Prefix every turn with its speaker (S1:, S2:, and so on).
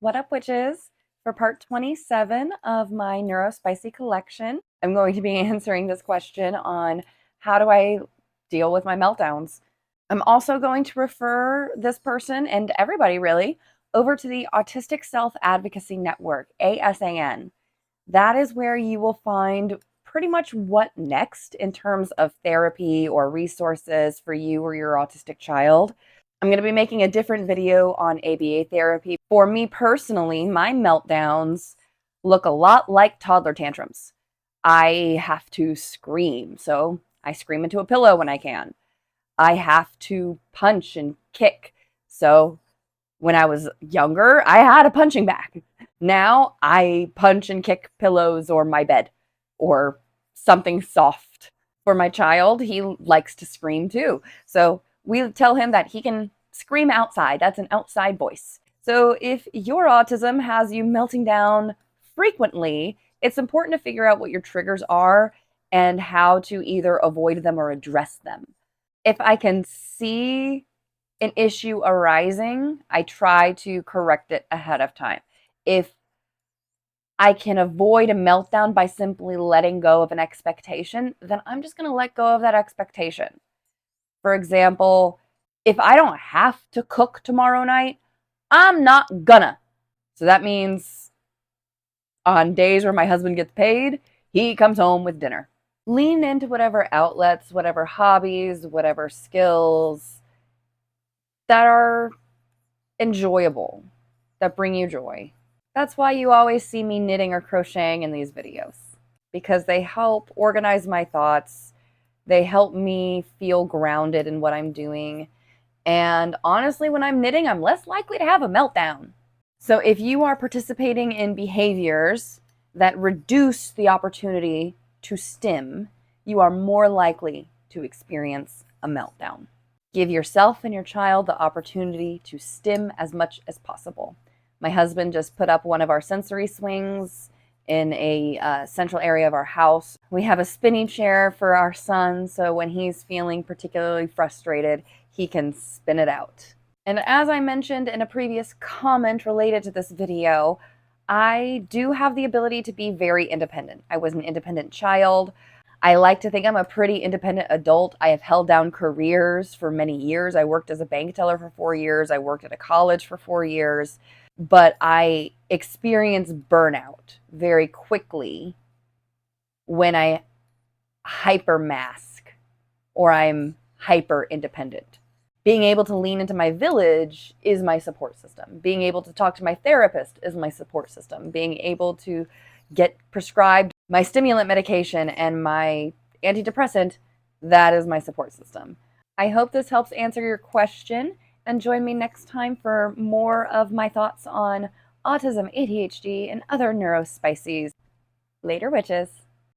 S1: What up, witches? For part 27 of my Neurospicy collection, I'm going to be answering this question on how do I deal with my meltdowns. I'm also going to refer this person and everybody really over to the Autistic Self Advocacy Network, ASAN. That is where you will find pretty much what next in terms of therapy or resources for you or your autistic child. I'm going to be making a different video on ABA therapy. For me personally, my meltdowns look a lot like toddler tantrums. I have to scream, so I scream into a pillow when I can. I have to punch and kick. So when I was younger, I had a punching bag. Now I punch and kick pillows or my bed or something soft. For my child, he likes to scream too. So we tell him that he can scream outside. That's an outside voice. So if your autism has you melting down frequently, it's important to figure out what your triggers are and how to either avoid them or address them. If I can see an issue arising, I try to correct it ahead of time. If I can avoid a meltdown by simply letting go of an expectation, then I'm just going to let go of that expectation. For example, if I don't have to cook tomorrow night, I'm not gonna. So that means on days where my husband gets paid, he comes home with dinner. Lean into whatever outlets, whatever hobbies, whatever skills that are enjoyable, that bring you joy. That's why you always see me knitting or crocheting in these videos, because they help organize my thoughts. They help me feel grounded in what I'm doing. And honestly, when I'm knitting, I'm less likely to have a meltdown. So if you are participating in behaviors that reduce the opportunity to stim, you are more likely to experience a meltdown. Give yourself and your child the opportunity to stim as much as possible. My husband just put up one of our sensory swings in a central area of our house. We have a spinning chair for our son, so when he's feeling particularly frustrated, he can spin it out. And as I mentioned in a previous comment related to this video, I do have the ability to be very independent. I was an independent child. I like to think I'm a pretty independent adult. I have held down careers for many years. I worked as a bank teller for 4 years. I worked at a college for 4 years. But I experience burnout very quickly when I hyper mask or I'm hyper independent. Being able to lean into my village is my support system. Being able to talk to my therapist is my support system. Being able to get prescribed my stimulant medication and my antidepressant, that is my support system. I hope this helps answer your question, and join me next time for more of my thoughts on autism, ADHD, and other neurospices. Later, witches.